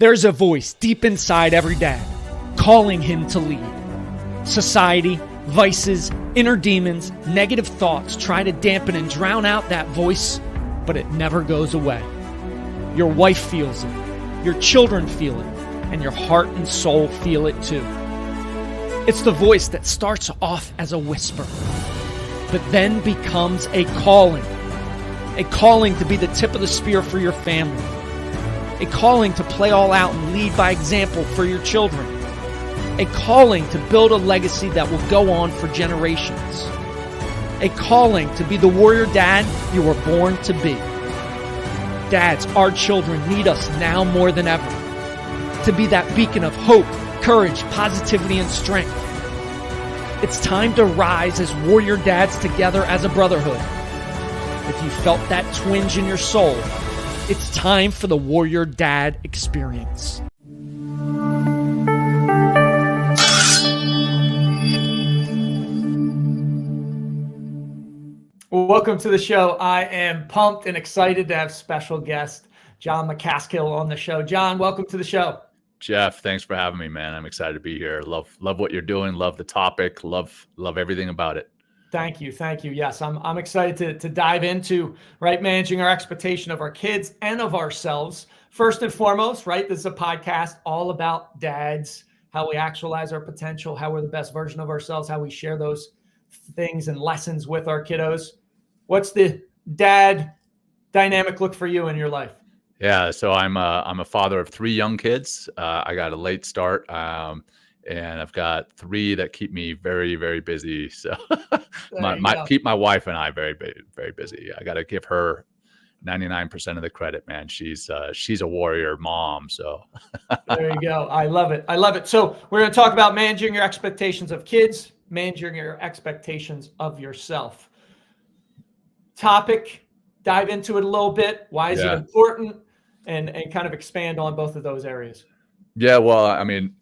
There's a voice deep inside every dad calling him to lead. Society, vices, inner demons, negative thoughts try to dampen and drown out that voice, but it never goes away. Your wife feels it, your children feel it, and your heart and soul feel it too. It's the voice that starts off as a whisper, but then becomes a calling to be the tip of the spear for your family. A calling to play all out and lead by example for your children. A calling to build a legacy that will go on for generations. A calling to be the warrior dad you were born to be. Dads, our children need us now more than ever. To be that beacon of hope, courage, positivity, and strength. It's time to rise as warrior dads together as a brotherhood. If you felt that twinge in your soul, it's time for the Warrior Dad Experience. Welcome to the show. I am pumped and excited to have special guest Jon Macaskill on the show. Jon, welcome to the show. Jeff, thanks for having me, man. I'm excited to be here. Love what you're doing. Love the topic. Love everything about it. Thank you. Yes, I'm excited to dive into, right, managing our expectation of our kids and of ourselves. First and foremost, right, this is a podcast all about dads, how we actualize our potential, how we're the best version of ourselves, how we share those things and lessons with our kiddos. What's the dad dynamic look for you in your life? Yeah, so I'm a father of 3 young kids. I got a late start. And I've got 3 that keep me very, very busy. So keep my wife and I very, very, very busy. I got to give her 99% of the credit, man. She's a warrior mom. So there you go. I love it. So we're going to talk about managing your expectations of kids, managing your expectations of yourself. Topic, dive into it a little bit. Why is it important? And kind of expand on both of those areas. Yeah, well, I mean,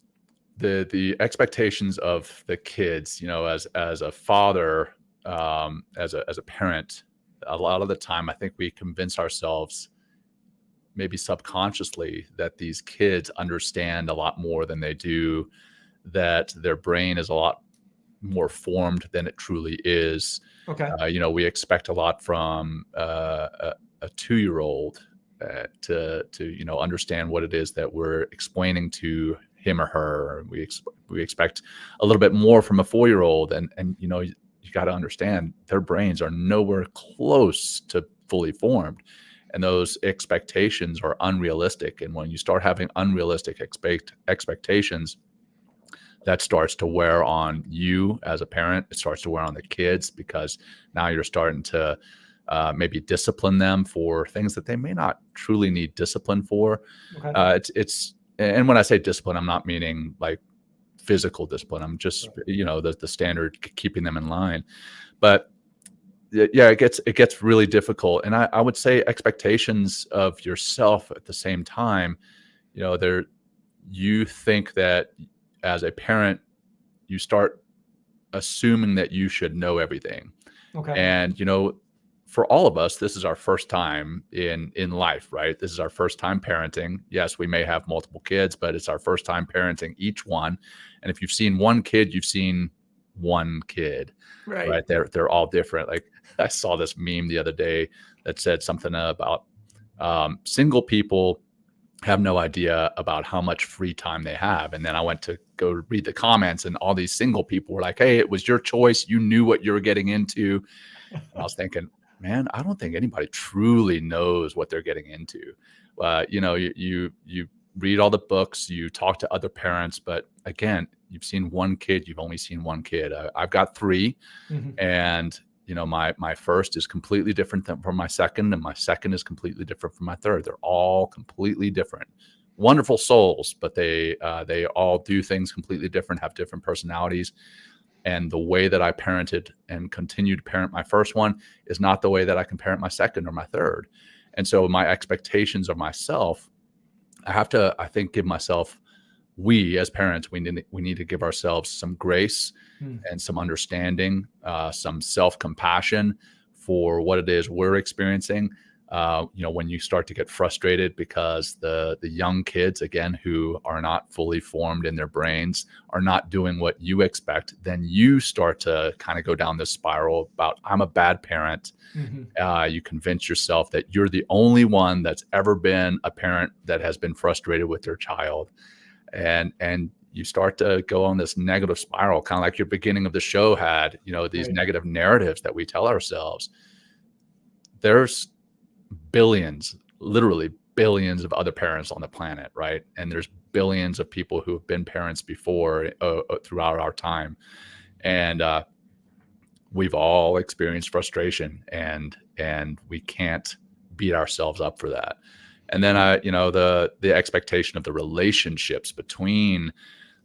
the expectations of the kids, as a father, as a parent, a lot of the time, I think we convince ourselves, maybe subconsciously, that these kids understand a lot more than they do, that their brain is a lot more formed than it truly is. Okay. We expect a lot from a 2-year-old to understand what it is that we're explaining to him or her. We expect a little bit more from a 4-year-old, and you got to understand their brains are nowhere close to fully formed, and those expectations are unrealistic. And when you start having unrealistic expectations, that starts to wear on you as a parent. It starts to wear on the kids, because now you're starting to maybe discipline them for things that they may not truly need discipline for. Okay. And when I say discipline, I'm not meaning like physical discipline. I'm just, the standard, keeping them in line. But yeah, it gets really difficult. And I would say expectations of yourself at the same time, you think that as a parent, you start assuming that you should know everything. Okay. And, for all of us, this is our first time in life, right? This is our first time parenting. Yes, we may have multiple kids, but it's our first time parenting each one. And if you've seen one kid, you've seen one kid, right? They're all different. Like, I saw this meme the other day that said something about single people have no idea about how much free time they have. And then I went to go read the comments, and all these single people were like, "Hey, it was your choice. You knew what you were getting into." And I was thinking, man, I don't think anybody truly knows what they're getting into. You read all the books, you talk to other parents, but again, you've seen one kid, you've only seen one kid. I've got 3, and my first is completely different from my second, and my second is completely different from my third. They're all completely different, wonderful souls, but they all do things completely different, have different personalities. And the way that I parented and continue to parent my first one is not the way that I can parent my second or my third. And so my expectations of myself, I have to, I think, give myself, we as parents, we need to give ourselves some grace and some understanding, some self-compassion for what it is we're experiencing. When you start to get frustrated because the young kids, again, who are not fully formed in their brains, are not doing what you expect, then you start to kind of go down this spiral about, I'm a bad parent. You convince yourself that you're the only one that's ever been a parent that has been frustrated with their child. And you start to go on this negative spiral, kind of like your beginning of the show had, these negative narratives that we tell ourselves. There's billions, literally billions of other parents on the planet, right? And there's billions of people who have been parents before throughout our time. And we've all experienced frustration, and we can't beat ourselves up for that. And then the expectation of the relationships between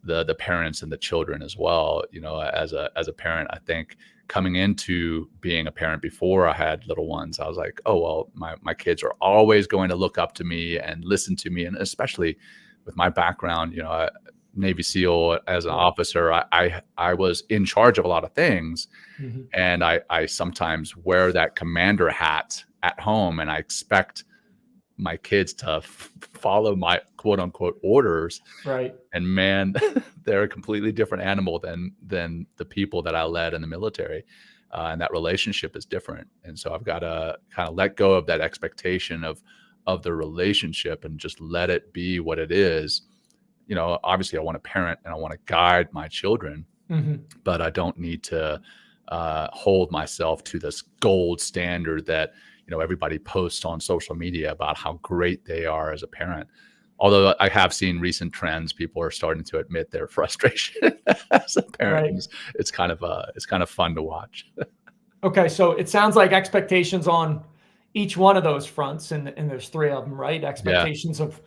the parents and the children as well. As a parent, I think coming into being a parent before I had little ones, I was like, oh, well, my kids are always going to look up to me and listen to me. And especially with my background, Navy SEAL as an officer, I was in charge of a lot of things. And I sometimes wear that commander hat at home, and I expect my kids to follow my quote unquote orders. Right. And man, they're a completely different animal than the people that I led in the military. And that relationship is different. And so I've got to kind of let go of that expectation of the relationship and just let it be what it is. Obviously I want to parent and I want to guide my children, but I don't need to hold myself to this gold standard that, everybody posts on social media about how great they are as a parent. Although I have seen recent trends, people are starting to admit their frustration as a parent. Right. It's kind of fun to watch. Okay, so it sounds like expectations on each one of those fronts, and there's three of them, right? Expectations of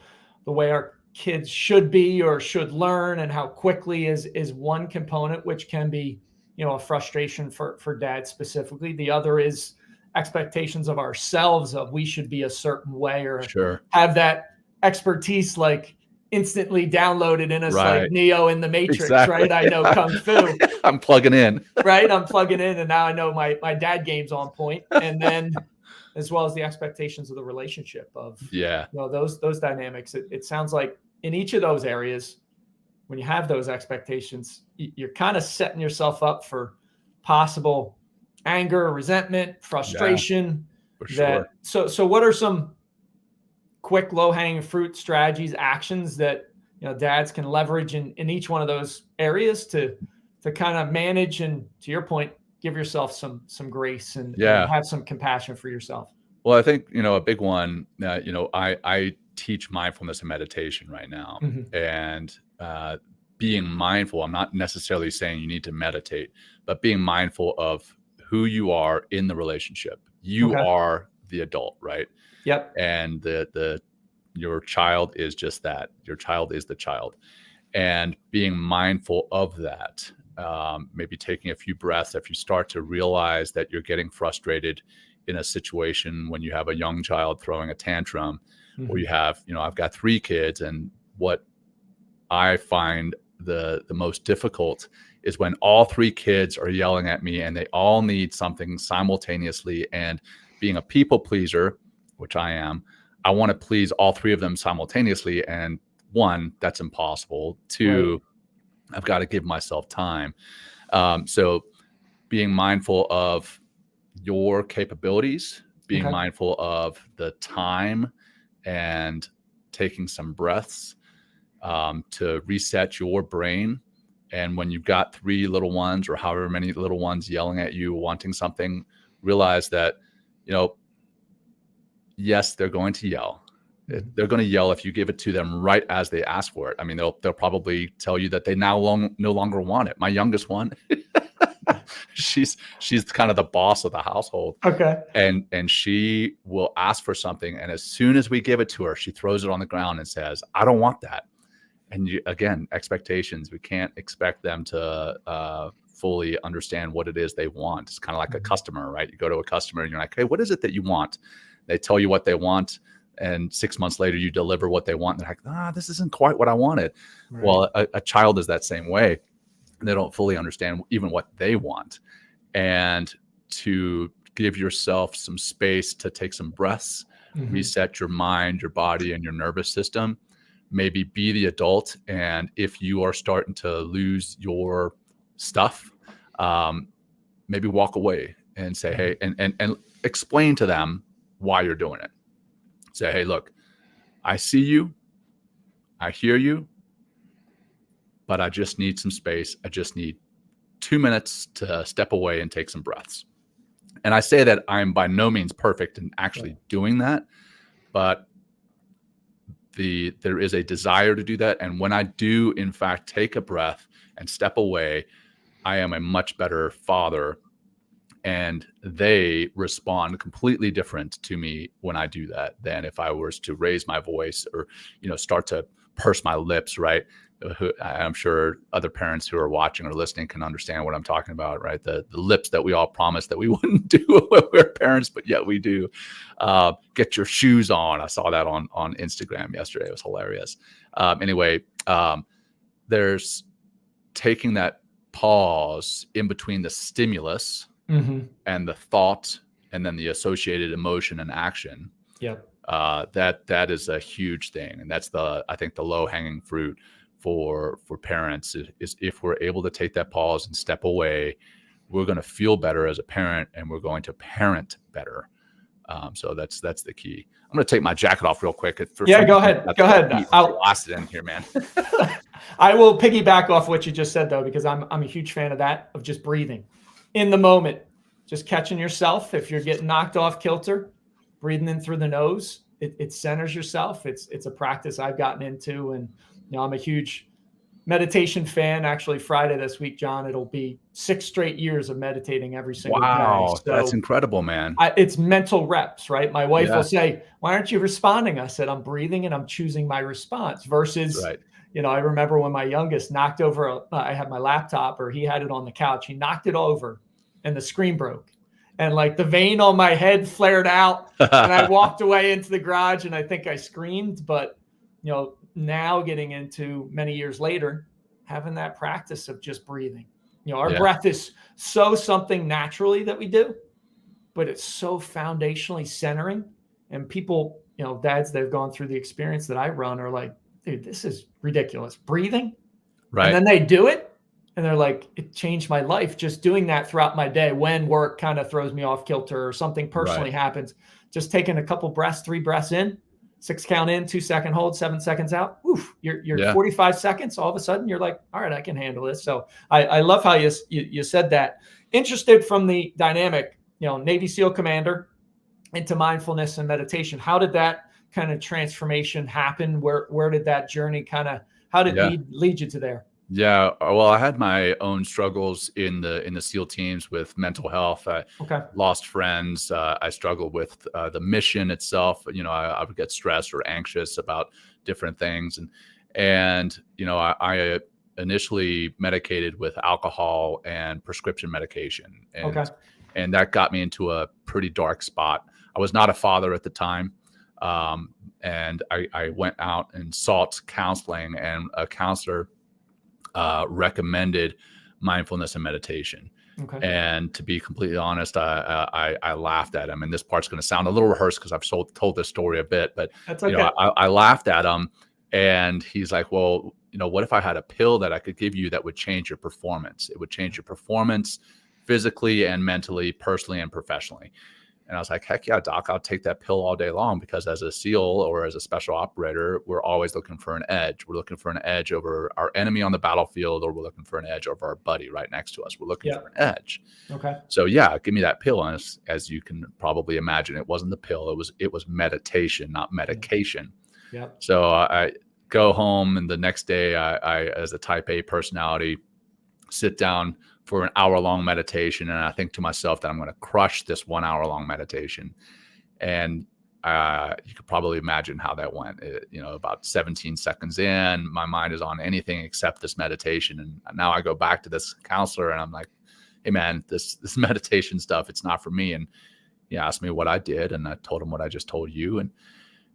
the way our kids should be or should learn, and how quickly is one component, which can be, a frustration for dad specifically. The other is expectations of ourselves, of we should be a certain way or have that expertise like instantly downloaded in us, like Neo in the Matrix, right? I know Kung Fu. I'm plugging in. Right? I'm plugging in, and now I know my dad game's on point. And then as well as the expectations of the relationship of those dynamics. It sounds like in each of those areas, when you have those expectations, you're kind of setting yourself up for possible anger, resentment, frustration. For sure. So what are some quick low-hanging fruit strategies, actions that dads can leverage in each one of those areas to kind of manage, and to your point, give yourself some grace and have some compassion for yourself? Well, I think a big one, I teach mindfulness and meditation right now. And being mindful, I'm not necessarily saying you need to meditate, but being mindful of who you are in the relationship. You are the adult, right? Yep. And your child is just that. Your child is the child. And being mindful of that, maybe taking a few breaths if you start to realize that you're getting frustrated in a situation when you have a young child throwing a tantrum, or you have, I've got 3 kids, and what I find the most difficult is when all 3 kids are yelling at me and they all need something simultaneously. And being a people pleaser, which I am, I want to please all 3 of them simultaneously. And 1, that's impossible. 2, I've got to give myself time. So being mindful of your capabilities, being mindful of the time, and taking some breaths to reset your brain. And when you've got 3 little ones, or however many little ones yelling at you, wanting something, realize that, yes, they're going to yell. They're going to yell if you give it to them right as they ask for it. I mean, they'll probably tell you that they no longer want it. My youngest one, she's kind of the boss of the household. Okay. And she will ask for something, and as soon as we give it to her, she throws it on the ground and says, "I don't want that." And again, expectations. We can't expect them to fully understand what it is they want. It's kind of like a customer, right? You go to a customer and you're like, "Hey, what is it that you want?" They tell you what they want, and 6 months later you deliver what they want. They're like, this isn't quite what I wanted. Right. Well, a child is that same way. They don't fully understand even what they want. And to give yourself some space to take some breaths reset your mind, your body, and your nervous system. Maybe be the adult. And if you are starting to lose your stuff, maybe walk away and say, hey, and explain to them why you're doing it. Say, hey, look, I see you, I hear you, but I just need some space. I just need 2 minutes to step away and take some breaths. And I say that I'm by no means perfect in actually doing that, but there is a desire to do that. And when I do, in fact, take a breath and step away, I am a much better father. And they respond completely different to me when I do that than if I was to raise my voice or, start to purse my lips, right? I'm sure other parents who are watching or listening can understand what I'm talking about, right? The lips that we all promised that we wouldn't do when we were parents, but yet we do. Get your shoes on. I saw that on Instagram yesterday. It was hilarious. Anyway, there's taking that pause in between the stimulus and the thought and then the associated emotion and action. That is a huge thing. And that's I think the low hanging fruit for parents is if we're able to take that pause and step away, we're going to feel better as a parent and we're going to parent better. So that's the key. I'm going to take my jacket off real quick. Go ahead. I'll lost it in here, man. I will piggyback off what you just said though, because I'm a huge fan of that, of just breathing in the moment, just catching yourself. If you're getting knocked off kilter, breathing in through the nose, it centers yourself. It's a practice I've gotten into, and I'm a huge meditation fan. Actually, Friday this week, John, it'll be 6 straight years of meditating every single day. Wow, so that's incredible, man. It's mental reps, right? My wife will say, "Why aren't you responding?" I said, "I'm breathing and I'm choosing my response." Versus, I remember when my youngest knocked over. I had my laptop, or he had it on the couch. He knocked it over, and the screen broke. And like the vein on my head flared out, and I walked away into the garage, and I think I screamed. But now getting into many years later, having that practice of just breathing. Our breath is so something naturally that we do, but it's so foundationally centering. And people, dads that have gone through the experience that I run are like, dude, this is ridiculous. Breathing. Right. And then they do it. And they're like, it changed my life just doing that throughout my day when work kind of throws me off kilter or something personally happens. Just taking a couple breaths, 3 breaths in, 6 count in, 2 second hold, 7 seconds out. Oof, you're 45 seconds. All of a sudden you're like, all right, I can handle this. So I love how you said that. Interested from the dynamic, Navy SEAL commander into mindfulness and meditation. How did that kind of transformation happen? Where did that journey how did it lead you to there? Yeah, well, I had my own struggles in the SEAL teams with mental health. I lost friends. I struggled with the mission itself. I would get stressed or anxious about different things, and I initially medicated with alcohol and prescription medication, and that got me into a pretty dark spot. I was not a father at the time, and I went out and sought counseling, and a counselor recommended mindfulness and meditation. And to be completely honest, I laughed at him. And this part's going to sound a little rehearsed because I've told this story a bit, but that's okay. I laughed at him, and he's like, well, what if I had a pill that I could give you that would change your performance? It would change your performance physically and mentally, personally and professionally. And I was like, heck yeah, doc, I'll take that pill all day long, because as a SEAL or as a special operator, we're always looking for an edge. We're looking for an edge over our enemy on the battlefield, or we're looking for an edge over our buddy right next to us. We're looking for an edge. So yeah, give me that pill. And as you can probably imagine, it wasn't the pill. It was meditation, not medication. So I go home, and the next day I as a type A personality, sit down for an hour-long meditation. And I think to myself that I'm going to crush this 1 hour-long meditation. And you could probably imagine how that went. About 17 seconds in, my mind is on anything except this meditation. And now I go back to this counselor, and I'm like, hey man, this meditation stuff, it's not for me. And he asked me what I did, and I told him what I just told you.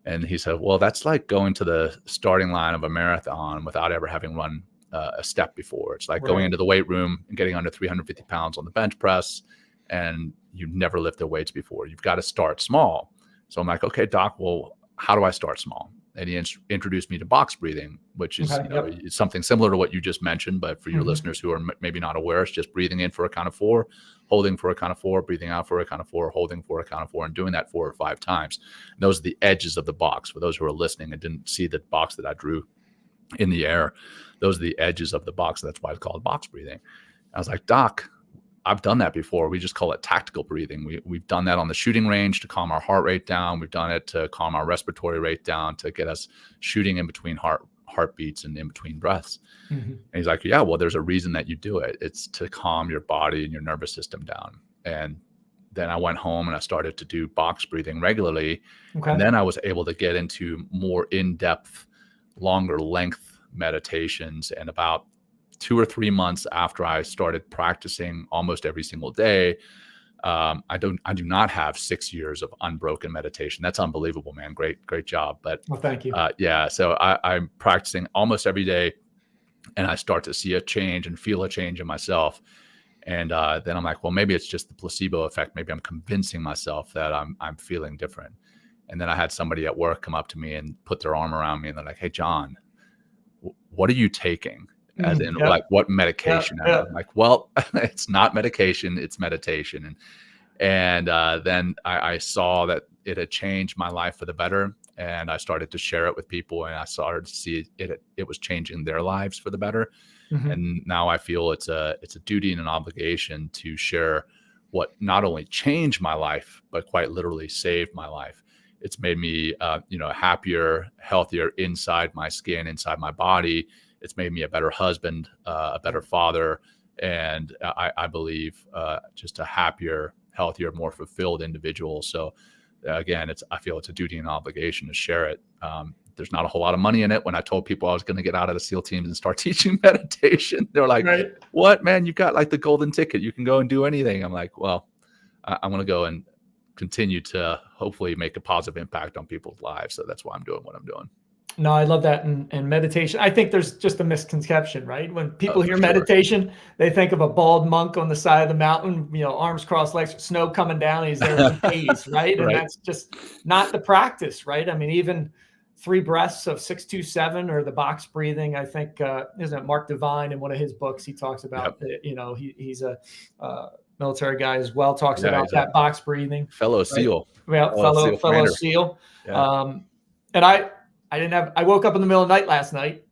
And he said, well, that's like going to the starting line of a marathon without ever having run a step before. It's like going into the weight room and getting under 350 pounds on the bench press, and you've never lifted weights before. You've got to start small. So I'm like, okay, doc, well, how do I start small? And he introduced me to box breathing, which is it's something similar to what you just mentioned, but for your listeners who are maybe not aware, it's just breathing in for a count of 4, holding for a count of 4, breathing out for a count of 4, holding for a count of 4, and doing that 4 or 5 times. And those are the edges of the box. For those who are listening and didn't see the box that I drew in the air, those are the edges of the box. That's why it's called box breathing. I was like, doc, I've done that before. We just call it tactical breathing. We've done that on the shooting range to calm our heart rate down. We've done it to calm our respiratory rate down, to get us shooting in between heartbeats and in between breaths. And he's like, yeah, well, there's a reason that you do it. It's to calm your body and your nervous system down. And then I went home and I started to do box breathing regularly. And then I was able to get into more in-depth, longer length meditations. And about 2 or 3 months after I started practicing almost every single day, I do not have 6 years of unbroken meditation. That's unbelievable, man. Great job. But thank you. So I'm practicing almost every day, and I start to see a change and feel a change in myself. And then I'm like, well, maybe it's just the placebo effect. Maybe I'm convincing myself that I'm feeling different. And then I had somebody at work come up to me and put their arm around me, and they're like, hey, Jon, what are you taking? As in like what medication? I'm like, well, it's not medication, it's meditation. And then I saw that it had changed my life for the better. And I started to share it with people, and I started to see it was changing their lives for the better. And now I feel it's a duty and an obligation to share what not only changed my life, but quite literally saved my life. It's made me, happier, healthier inside my skin, inside my body. It's made me a better husband, a better father, and I believe just a happier, healthier, more fulfilled individual. So again, I feel it's a duty and obligation to share it. There's not a whole lot of money in it. When I told people I was going to get out of the SEAL teams and start teaching meditation, they're like, what, man, you got like the golden ticket. You can go and do anything. I'm like, well, I'm going to go and continue to hopefully make a positive impact on people's lives. So that's why I'm doing what I'm doing. No, I love that. And meditation, I think there's just a misconception, right? When people hear meditation, they think of a bald monk on the side of the mountain, arms crossed legs, snow coming down. He's there with haze, right? And that's just not the practice, right? I mean, even 3 breaths of 6-2-7 or the box breathing, I think, isn't it Mark Divine in one of his books, he talks about, he's a military guy as well, talks about that box breathing. Fellow SEAL. Well, fellow SEAL. Yeah. And I woke up in the middle of the night last night.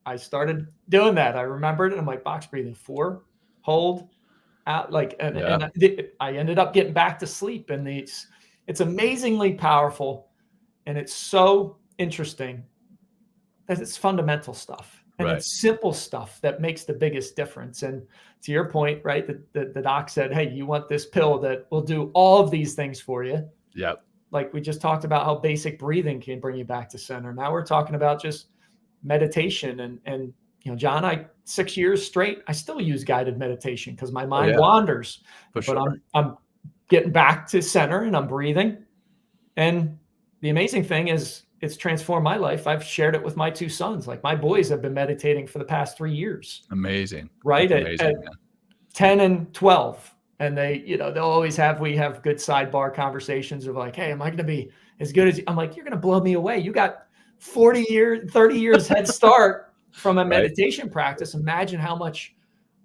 I started doing that. I remembered it. I'm like, box breathing, 4, hold, out, and I ended up getting back to sleep. And it's amazingly powerful. And it's so interesting that it's fundamental stuff. And it's simple stuff that makes the biggest difference. And to your point, right, the doc said, hey, you want this pill that will do all of these things for you. Yep. Like we just talked about how basic breathing can bring you back to center. Now we're talking about just meditation. And Jon, 6 years straight, I still use guided meditation because my mind wanders. But I'm getting back to center and I'm breathing. And the amazing thing is it's transformed my life. I've shared it with my 2 sons. Like my boys have been meditating for the past 3 years. Amazing. Right? At 10 and 12. And we have good sidebar conversations of like, hey, am I going to be as good as you? I'm like, you're going to blow me away. You got 30 years head start from a meditation practice. Imagine how much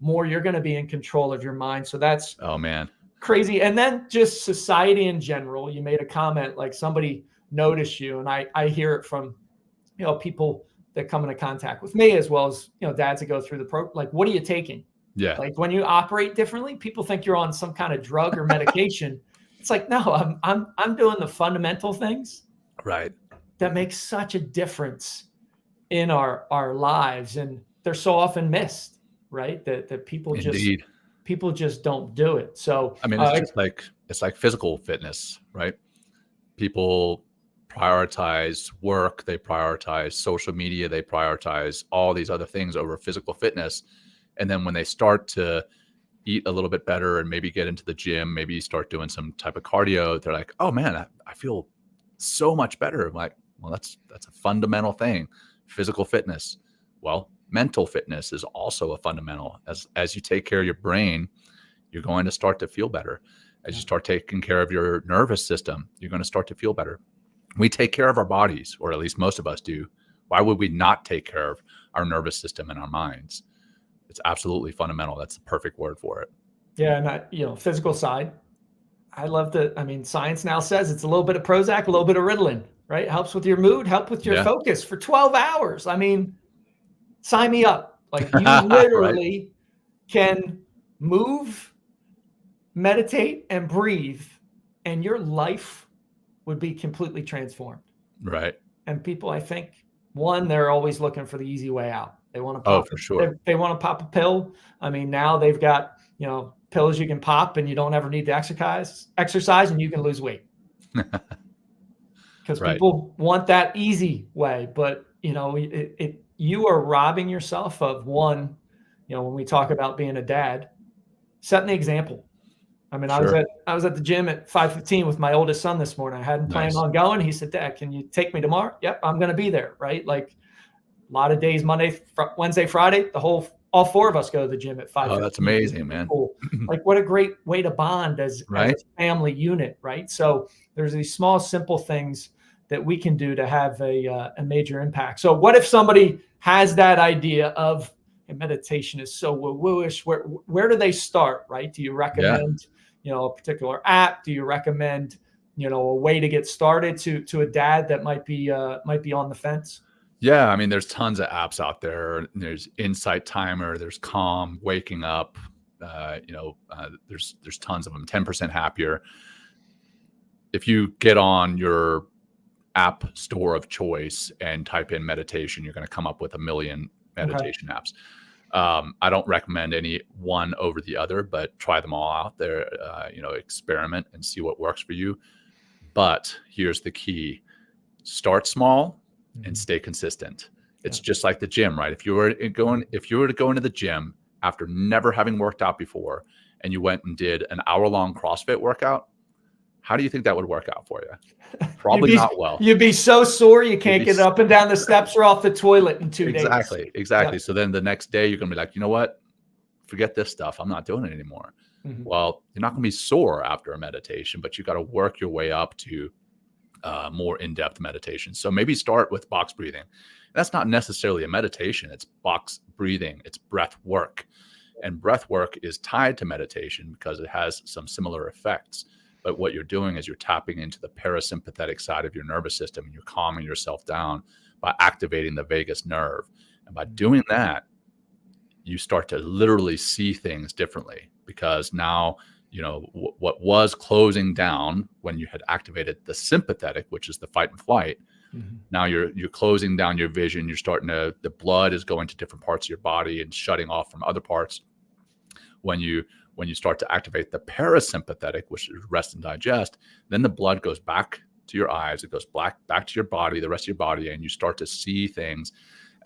more you're going to be in control of your mind. So that's crazy. And then just society in general, you made a comment, like somebody noticed you. And I hear it from, people that come into contact with me as well as, dads that go through the program. Like, what are you taking? Yeah. Like when you operate differently, people think you're on some kind of drug or medication. It's like, no, I'm doing the fundamental things. Right. That makes such a difference in our lives. And they're so often missed, right? That people just don't do it. So I mean, it's like physical fitness, right? People prioritize work, they prioritize social media, they prioritize all these other things over physical fitness. And then when they start to eat a little bit better and maybe get into the gym, maybe start doing some type of cardio, they're like, oh man, I feel so much better. I'm like, well, that's a fundamental thing. Physical fitness. Well, mental fitness is also a fundamental. As you take care of your brain, you're going to start to feel better. As you start taking care of your nervous system, you're going to start to feel better. We take care of our bodies, or at least most of us do. Why would we not take care of our nervous system and our minds? It's absolutely fundamental. That's the perfect word for it. Yeah. And physical side, science now says it's a little bit of Prozac, a little bit of Ritalin, right? Helps with your mood, help with your focus for 12 hours. I mean, sign me up. Like, you literally can move, meditate, and breathe, and your life would be completely transformed. Right. And people, I think, one, they're always looking for the easy way out. They want to pop. Oh, for sure. They want to pop a pill. I mean, now they've got, pills you can pop and you don't ever need to exercise and you can lose weight. Because people want that easy way, but you are robbing yourself of one, when we talk about being a dad, setting the example. I mean, sure. I was at the gym at 5:15 with my oldest son this morning. I hadn't planned on going. He said, "Dad, can you take me tomorrow?" Yep, I'm going to be there. Right. Like, a lot of days, Monday, Wednesday, Friday, all four of us go to the gym at 5:15. Oh, that's amazing, man. Like, what a great way to bond as a family unit. Right. So there's these small, simple things that we can do to have a major impact. So what if somebody has that idea of meditation is so woo-woo-ish? Where do they start? Right. Do you recommend, a particular app? Do you recommend, a way to get started to a dad that might be on the fence? Yeah. I mean, there's tons of apps out there. There's Insight Timer, there's Calm, Waking Up, there's tons of them. 10% Happier. If you get on your app store of choice and type in meditation, you're going to come up with a million meditation apps. I don't recommend any one over the other, but try them all out there, experiment and see what works for you. But here's the key: start small and stay consistent. It's just like the gym, right? If you were to go into the gym after never having worked out before, and you went and did an hour-long CrossFit workout, how do you think that would work out for you? Probably not well. You'd be so sore you can't get up and down the steps or off the toilet in 2 days. Exactly. Yeah. So then the next day you're going to be like, you know what? Forget this stuff. I'm not doing it anymore. Mm-hmm. Well, you're not going to be sore after a meditation, but you got to work your way up to more in-depth meditation. So maybe start with box breathing. That's not necessarily a meditation. It's box breathing. It's breath work. And breath work is tied to meditation because it has some similar effects. But what you're doing is you're tapping into the parasympathetic side of your nervous system, and you're calming yourself down by activating the vagus nerve. And by doing that, you start to literally see things differently, because now, what was closing down when you had activated the sympathetic, which is the fight and flight, now you're closing down your vision. You're starting to, the blood is going to different parts of your body and shutting off from other parts. When you start to activate the parasympathetic, which is rest and digest, then the blood goes back to your eyes. It goes back to your body, the rest of your body, and you start to see things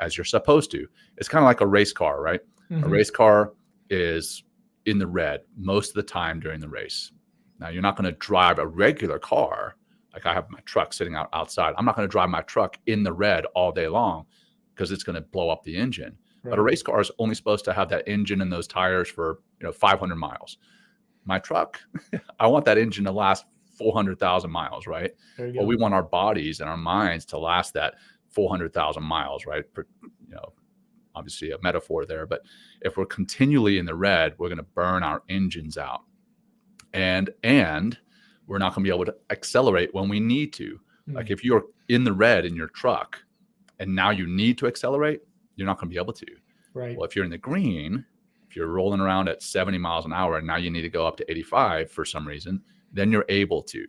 as you're supposed to. It's kind of like a race car, right? A race car is in the red most of the time during the race. Now, you're not going to drive a regular car. Like, I have my truck sitting outside. I'm not going to drive my truck in the red all day long because it's going to blow up the engine. Right. But a race car is only supposed to have that engine and those tires for 500 miles. My truck, I want that engine to last 400,000 miles, right? Well, we want our bodies and our minds to last that 400,000 miles, right? Obviously a metaphor there, but if we're continually in the red, we're going to burn our engines out, and we're not going to be able to accelerate when we need to. Like, if you're in the red in your truck and now you need to accelerate, you're not going to be able to. Right. Well, if you're in the green, if you're rolling around at 70 miles an hour and now you need to go up to 85 for some reason, then you're able to.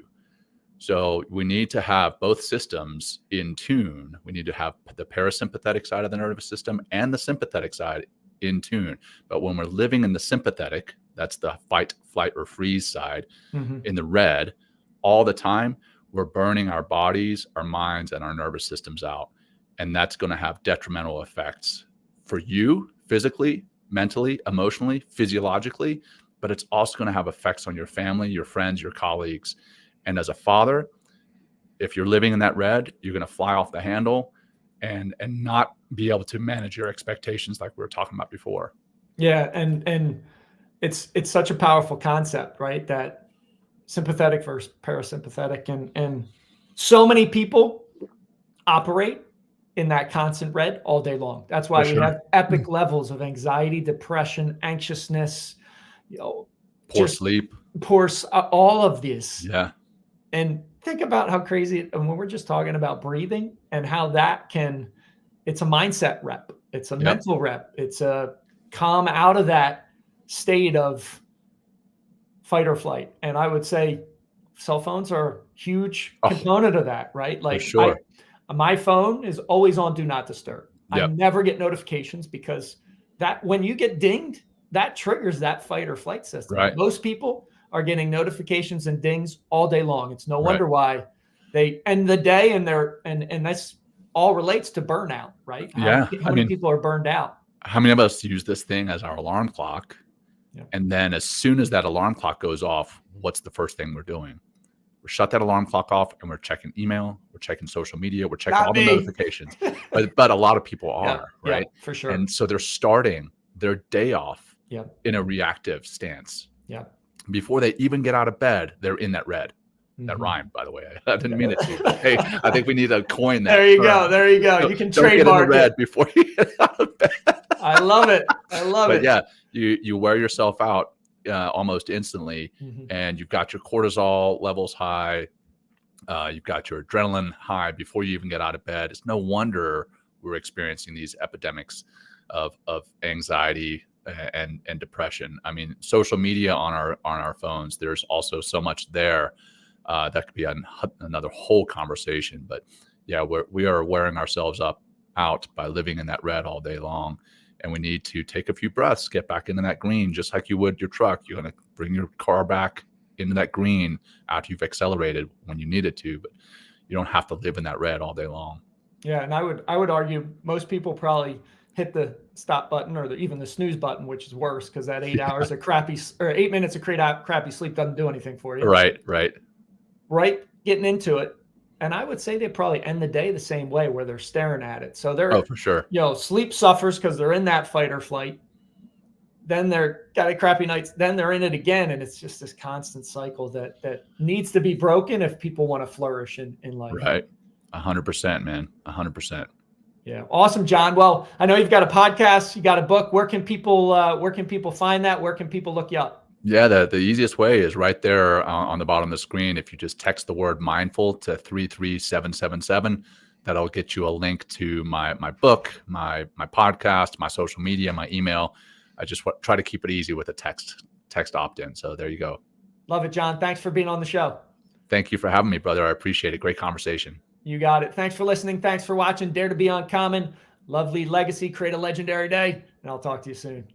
So we need to have both systems in tune. We need to have the parasympathetic side of the nervous system and the sympathetic side in tune. But when we're living in the sympathetic, that's the fight, flight, or freeze side, in the red all the time, we're burning our bodies, our minds, and our nervous systems out. And that's going to have detrimental effects for you physically, mentally, emotionally, physiologically, but it's also going to have effects on your family, your friends, your colleagues. And as a father, if you're living in that red, you're going to fly off the handle and not be able to manage your expectations like we were talking about before. Yeah. And it's such a powerful concept, right? That sympathetic versus parasympathetic. And so many people operate in that constant red all day long. That's why we have epic levels of anxiety, depression, anxiousness, poor sleep, all of this. Yeah. And think about how crazy, and when we're just talking about breathing and how it's a mindset rep. It's a mental rep. It's a calm out of that state of fight or flight. And I would say cell phones are a huge component of that, right? Like my phone is always on do not disturb. I never get notifications because that when you get dinged, that triggers that fight or flight system. Right. Most people are getting notifications and dings all day long. It's no wonder why they end the day and that's all relates to burnout, right? How many people are burned out? How many of us use this thing as our alarm clock? Yeah. And then as soon as that alarm clock goes off, what's the first thing we're doing? We shut that alarm clock off and we're checking email, we're checking social media, we're checking the notifications. but a lot of people are, right? Yeah, for sure. And so they're starting their day off in a reactive stance. Yeah. Before they even get out of bed, they're in that red. That rhymed, by the way. I didn't mean it to. But hey, I think we need to coin that. There you go. You can trademark red before you get out of bed. I love it. But yeah, you wear yourself out almost instantly, and you've got your cortisol levels high. You've got your adrenaline high before you even get out of bed. It's no wonder we're experiencing these epidemics of anxiety and depression. I mean, social media on our phones. There's also so much there. That could be another whole conversation, but yeah, we are wearing ourselves out by living in that red all day long, and we need to take a few breaths, get back into that green, just like you would your truck. You're going to bring your car back into that green after you've accelerated when you need it to, but you don't have to live in that red all day long. Yeah, and I would argue most people probably hit the stop button or even the snooze button, which is worse because that 8 hours of 8 minutes of crappy sleep doesn't do anything for you. Right, getting into it. And I would say they probably end the day the same way where they're staring at it. So they're, for sure. Sleep suffers because they're in that fight or flight. Then they're got a crappy night. Then they're in it again. And it's just this constant cycle that needs to be broken if people want to flourish in life. Right. 100%, man. 100%. Yeah. Awesome, Jon. Well, I know you've got a podcast, you got a book. Where can people find that? Where can people look you up? Yeah, the easiest way is right there on the bottom of the screen. If you just text the word mindful to 33777, that'll get you a link to my book, my podcast, my social media, my email. I just try to keep it easy with a text opt-in. So there you go. Love it, Jon. Thanks for being on the show. Thank you for having me, brother. I appreciate it. Great conversation. You got it. Thanks for listening. Thanks for watching. Dare to be uncommon. Lovely legacy. Create a legendary day. And I'll talk to you soon.